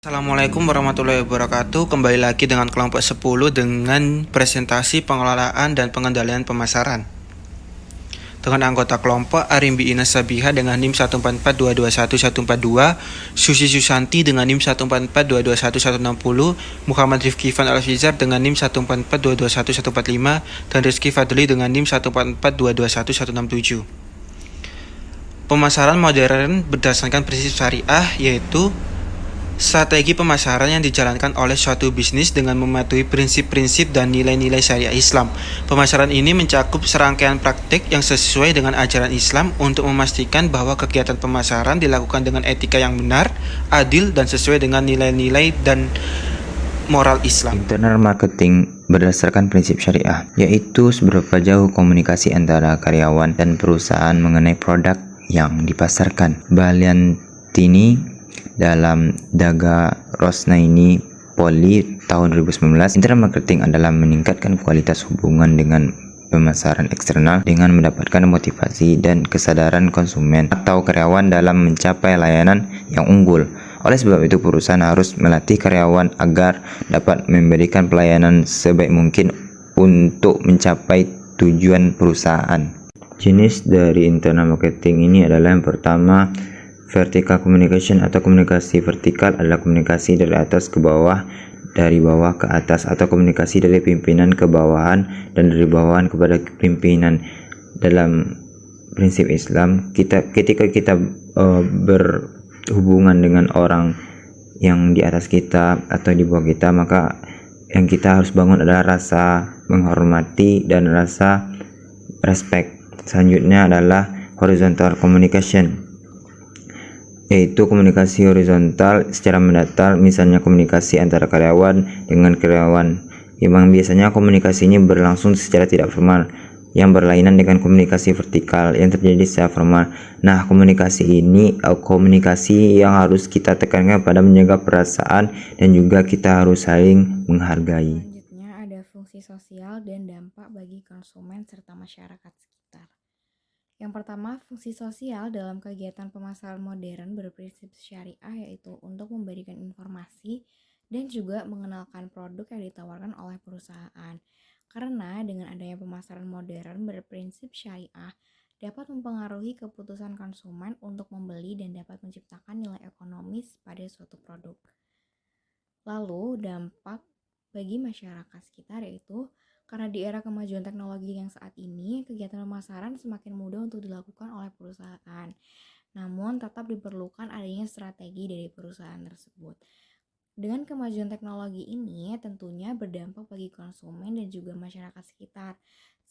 Assalamualaikum warahmatullahi wabarakatuh. Kembali lagi dengan kelompok 10 dengan presentasi pengelolaan dan pengendalian pemasaran. Dengan anggota kelompok Arimbi Ines Sabiha dengan NIM 144221142, Susi Susanti dengan NIM 144221160, Muhammad Rifki Ivan Alfizar dengan NIM 144221145, dan Rizky Fadli dengan NIM 144222167. Pemasaran modern berdasarkan prinsip syariah, yaitu strategi pemasaran yang dijalankan oleh suatu bisnis dengan mematuhi prinsip-prinsip dan nilai-nilai syariah Islam. Pemasaran ini mencakup serangkaian praktik yang sesuai dengan ajaran Islam untuk memastikan bahwa kegiatan pemasaran dilakukan dengan etika yang benar, adil, dan sesuai dengan nilai-nilai dan moral Islam. Internal marketing berdasarkan prinsip syariah, yaitu seberapa jauh komunikasi antara karyawan dan perusahaan mengenai produk yang dipasarkan. Baliantini dalam Daga Rosnaini Poli tahun 2019, internal marketing adalah meningkatkan kualitas hubungan dengan pemasaran eksternal dengan mendapatkan motivasi dan kesadaran konsumen atau karyawan dalam mencapai layanan yang unggul. Oleh sebab itu, perusahaan harus melatih karyawan agar dapat memberikan pelayanan sebaik mungkin untuk mencapai tujuan perusahaan. Jenis dari internal marketing ini adalah yang pertama, vertical communication atau komunikasi vertikal adalah komunikasi dari atas ke bawah, dari bawah ke atas, atau komunikasi dari pimpinan ke bawahan dan dari bawahan kepada pimpinan. Dalam prinsip Islam, ketika kita berhubungan dengan orang yang di atas kita atau di bawah kita, maka yang kita harus bangun adalah rasa menghormati dan rasa respect. Selanjutnya adalah horizontal communication, yaitu komunikasi horizontal secara mendatar, misalnya komunikasi antara karyawan dengan karyawan, yang biasanya komunikasinya berlangsung secara tidak formal, yang berlainan dengan komunikasi vertikal yang terjadi secara formal. Nah, komunikasi ini komunikasi yang harus kita tekankan pada menjaga perasaan dan juga kita harus saling menghargai. Selanjutnya ada fungsi sosial dan dampak bagi konsumen serta masyarakat sekitar. Yang pertama, fungsi sosial dalam kegiatan pemasaran modern berprinsip syariah, yaitu untuk memberikan informasi dan juga mengenalkan produk yang ditawarkan oleh perusahaan. Karena dengan adanya pemasaran modern berprinsip syariah dapat mempengaruhi keputusan konsumen untuk membeli dan dapat menciptakan nilai ekonomis pada suatu produk. Lalu dampak bagi masyarakat sekitar, yaitu karena di era kemajuan teknologi yang saat ini, kegiatan pemasaran semakin mudah untuk dilakukan oleh perusahaan. Namun, tetap diperlukan adanya strategi dari perusahaan tersebut. Dengan kemajuan teknologi ini, tentunya berdampak bagi konsumen dan juga masyarakat sekitar,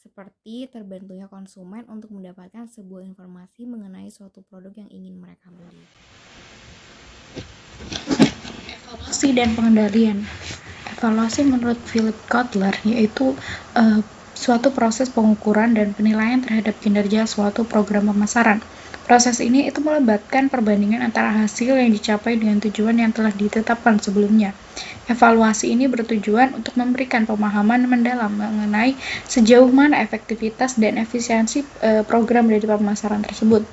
seperti terbentuknya konsumen untuk mendapatkan sebuah informasi mengenai suatu produk yang ingin mereka beli. Evaluasi dan pengendalian. Evaluasi menurut Philip Kotler yaitu suatu proses pengukuran dan penilaian terhadap kinerja suatu program pemasaran. Proses ini itu melibatkan perbandingan antara hasil yang dicapai dengan tujuan yang telah ditetapkan sebelumnya. Evaluasi ini bertujuan untuk memberikan pemahaman mendalam mengenai sejauh mana efektivitas dan efisiensi program dari pemasaran tersebut.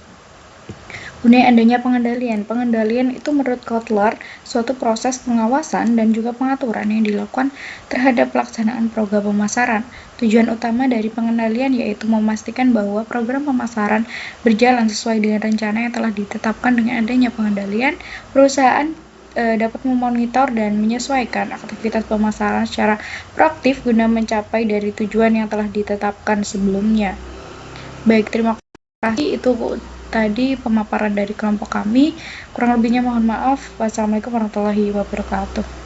Kemudian adanya pengendalian. Pengendalian itu menurut Kotler suatu proses pengawasan dan juga pengaturan yang dilakukan terhadap pelaksanaan program pemasaran. Tujuan utama dari pengendalian yaitu memastikan bahwa program pemasaran berjalan sesuai dengan rencana yang telah ditetapkan. Dengan adanya pengendalian, perusahaan dapat memonitor dan menyesuaikan aktivitas pemasaran secara proaktif guna mencapai dari tujuan yang telah ditetapkan sebelumnya. Baik, terima kasih. Itu tadi pemaparan dari kelompok kami. Kurang lebihnya mohon maaf. Wassalamualaikum warahmatullahi wabarakatuh.